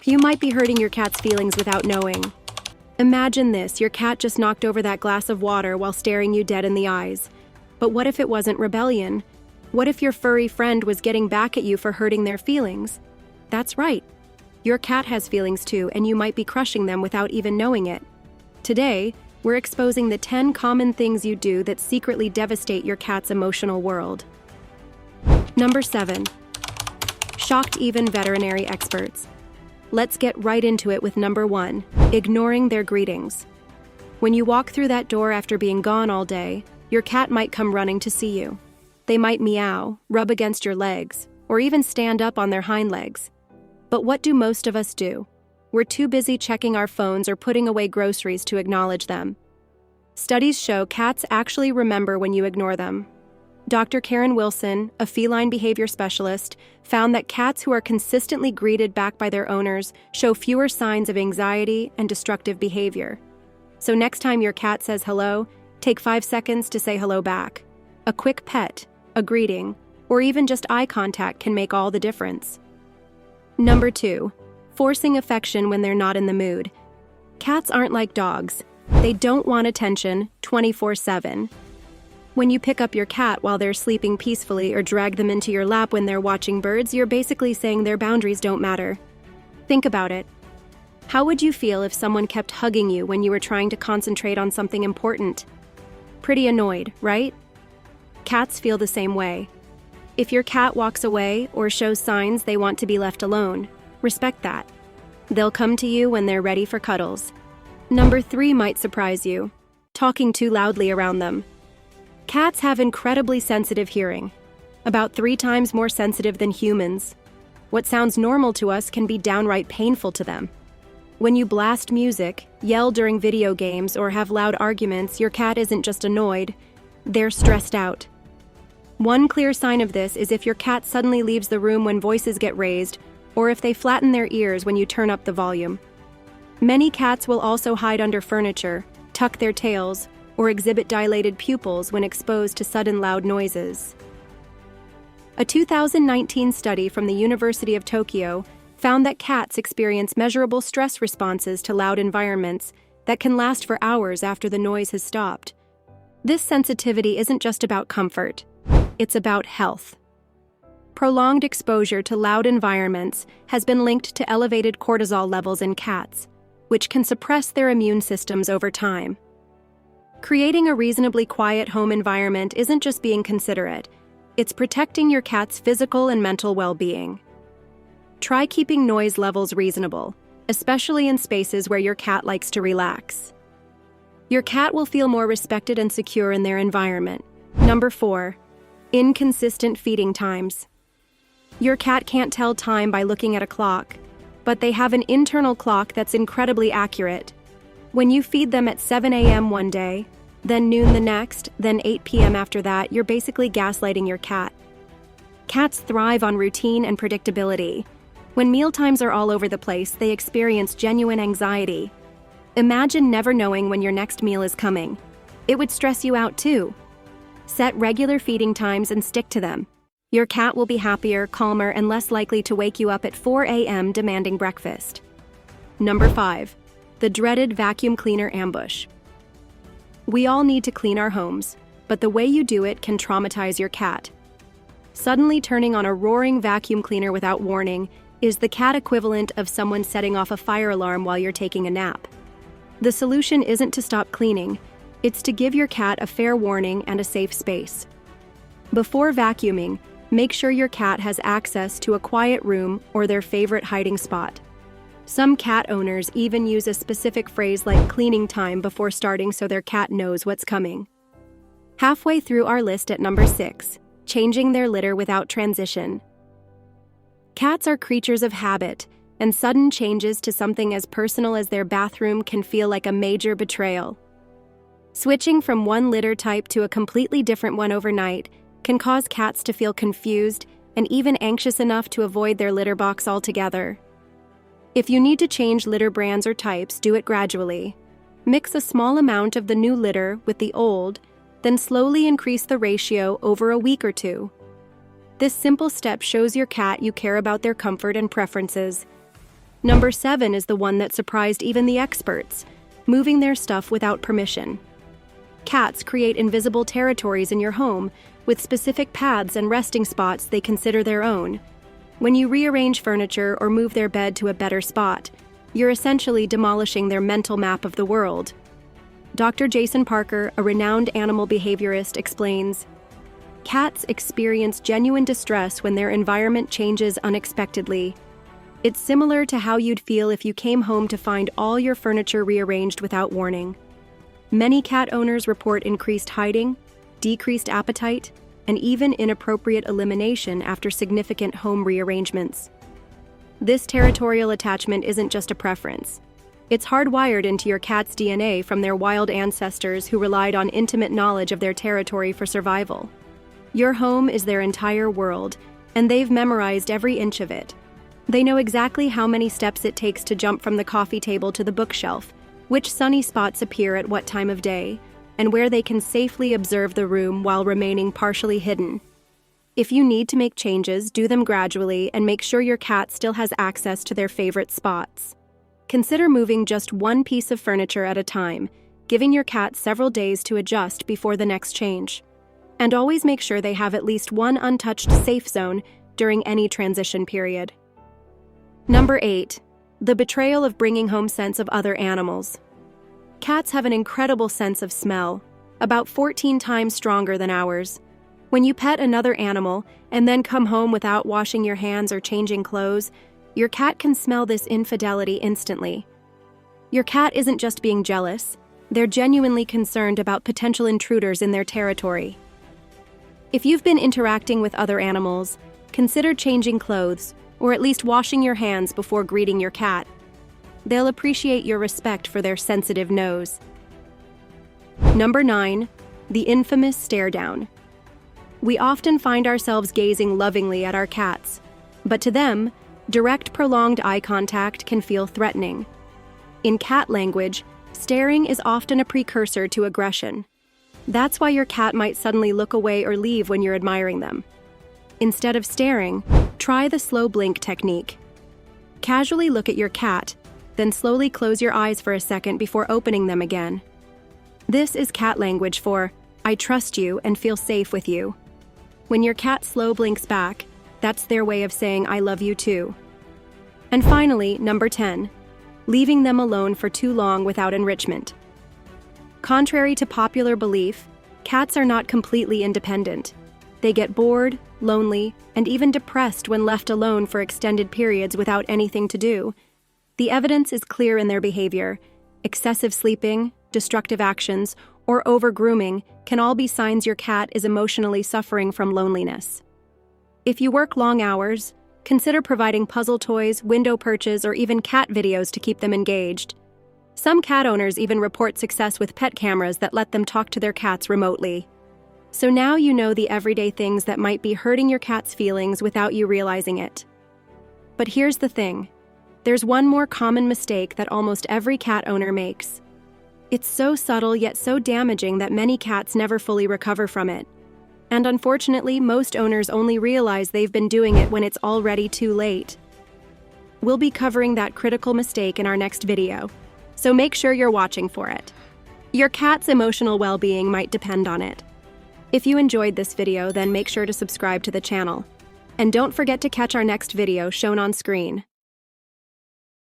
You might be hurting your cat's feelings without knowing. Imagine this, your cat just knocked over that glass of water while staring you dead in the eyes. But what if it wasn't rebellion? What if your furry friend was getting back at you for hurting their feelings? That's right. Your cat has feelings too, and you might be crushing them without even knowing it. Today, we're exposing the 10 common things you do that secretly devastate your cat's emotional world. Number 7. Shocked even veterinary experts. Let's get right into it with number 1, ignoring their greetings. When you walk through that door after being gone all day, your cat might come running to see you. They might meow, rub against your legs, or even stand up on their hind legs. But what do most of us do? We're too busy checking our phones or putting away groceries to acknowledge them. Studies show cats actually remember when you ignore them. Dr. Karen Wilson, a feline behavior specialist, found that cats who are consistently greeted back by their owners show fewer signs of anxiety and destructive behavior. So next time your cat says hello, take 5 seconds to say hello back. A quick pet, a greeting, or even just eye contact can make all the difference. Number 2, forcing affection when they're not in the mood. Cats aren't like dogs. They don't want attention 24/7. When you pick up your cat while they're sleeping peacefully or drag them into your lap when they're watching birds, you're basically saying their boundaries don't matter. Think about it. How would you feel if someone kept hugging you when you were trying to concentrate on something important? Pretty annoyed, right? Cats feel the same way. If your cat walks away or shows signs they want to be left alone, respect that. They'll come to you when they're ready for cuddles. Number 3 might surprise you. Talking too loudly around them. Cats have incredibly sensitive hearing, about 3 times more sensitive than humans. What sounds normal to us can be downright painful to them. When you blast music, yell during video games, or have loud arguments, your cat isn't just annoyed, they're stressed out. One clear sign of this is if your cat suddenly leaves the room when voices get raised, or if they flatten their ears when you turn up the volume. Many cats will also hide under furniture, tuck their tails, or exhibit dilated pupils when exposed to sudden loud noises. A 2019 study from the University of Tokyo found that cats experience measurable stress responses to loud environments that can last for hours after the noise has stopped. This sensitivity isn't just about comfort, it's about health. Prolonged exposure to loud environments has been linked to elevated cortisol levels in cats, which can suppress their immune systems over time. Creating a reasonably quiet home environment isn't just being considerate, it's protecting your cat's physical and mental well-being. Try keeping noise levels reasonable, especially in spaces where your cat likes to relax. Your cat will feel more respected and secure in their environment. Number 4, inconsistent feeding times. Your cat can't tell time by looking at a clock, but they have an internal clock that's incredibly accurate. When you feed them at 7 a.m. one day, then noon the next, then 8 p.m. after that, you're basically gaslighting your cat. Cats thrive on routine and predictability. When mealtimes are all over the place, they experience genuine anxiety. Imagine never knowing when your next meal is coming. It would stress you out too. Set regular feeding times and stick to them. Your cat will be happier, calmer, and less likely to wake you up at 4 a.m. demanding breakfast. Number 5. The dreaded vacuum cleaner ambush. We all need to clean our homes, but the way you do it can traumatize your cat. Suddenly turning on a roaring vacuum cleaner without warning is the cat equivalent of someone setting off a fire alarm while you're taking a nap. The solution isn't to stop cleaning, it's to give your cat a fair warning and a safe space. Before vacuuming, make sure your cat has access to a quiet room or their favorite hiding spot. Some cat owners even use a specific phrase like cleaning time before starting so their cat knows what's coming. Halfway through our list at number 6, changing their litter without transition. Cats are creatures of habit, and sudden changes to something as personal as their bathroom can feel like a major betrayal. Switching from one litter type to a completely different one overnight can cause cats to feel confused and even anxious enough to avoid their litter box altogether. If you need to change litter brands or types, do it gradually. Mix a small amount of the new litter with the old, then slowly increase the ratio over a week or 2. This simple step shows your cat you care about their comfort and preferences. Number 7 is the one that surprised even the experts, moving their stuff without permission. Cats create invisible territories in your home with specific paths and resting spots they consider their own. When you rearrange furniture or move their bed to a better spot, you're essentially demolishing their mental map of the world. Dr. Jason Parker, a renowned animal behaviorist, explains, "Cats experience genuine distress when their environment changes unexpectedly. It's similar to how you'd feel if you came home to find all your furniture rearranged without warning." Many cat owners report increased hiding, decreased appetite, and even inappropriate elimination after significant home rearrangements. This territorial attachment isn't just a preference. It's hardwired into your cat's DNA from their wild ancestors who relied on intimate knowledge of their territory for survival. Your home is their entire world, and they've memorized every inch of it. They know exactly how many steps it takes to jump from the coffee table to the bookshelf, which sunny spots appear at what time of day, and where they can safely observe the room while remaining partially hidden. If you need to make changes, do them gradually and make sure your cat still has access to their favorite spots. Consider moving just one piece of furniture at a time, giving your cat several days to adjust before the next change. And always make sure they have at least one untouched safe zone during any transition period. Number 8. The betrayal of bringing home scents of other animals. Cats have an incredible sense of smell, about 14 times stronger than ours. When you pet another animal and then come home without washing your hands or changing clothes, your cat can smell this infidelity instantly. Your cat isn't just being jealous, they're genuinely concerned about potential intruders in their territory. If you've been interacting with other animals, consider changing clothes or at least washing your hands before greeting your cat. They'll appreciate your respect for their sensitive nose. Number 9. The infamous stare down. We often find ourselves gazing lovingly at our cats, but to them, direct prolonged eye contact can feel threatening. In cat language, staring is often a precursor to aggression. That's why your cat might suddenly look away or leave when you're admiring them. Instead of staring, try the slow blink technique. Casually look at your cat, then slowly close your eyes for a second before opening them again. This is cat language for, "I trust you and feel safe with you." When your cat slow blinks back, that's their way of saying, "I love you too." And finally, number 10, leaving them alone for too long without enrichment. Contrary to popular belief, cats are not completely independent. They get bored, lonely, and even depressed when left alone for extended periods without anything to do. The evidence is clear in their behavior. Excessive sleeping, destructive actions, or over-grooming can all be signs your cat is emotionally suffering from loneliness. If you work long hours, consider providing puzzle toys, window perches, or even cat videos to keep them engaged. Some cat owners even report success with pet cameras that let them talk to their cats remotely. So now you know the everyday things that might be hurting your cat's feelings without you realizing it. But here's the thing. There's one more common mistake that almost every cat owner makes. It's so subtle yet so damaging that many cats never fully recover from it. And unfortunately, most owners only realize they've been doing it when it's already too late. We'll be covering that critical mistake in our next video, so make sure you're watching for it. Your cat's emotional well-being might depend on it. If you enjoyed this video, then make sure to subscribe to the channel. And don't forget to catch our next video shown on screen.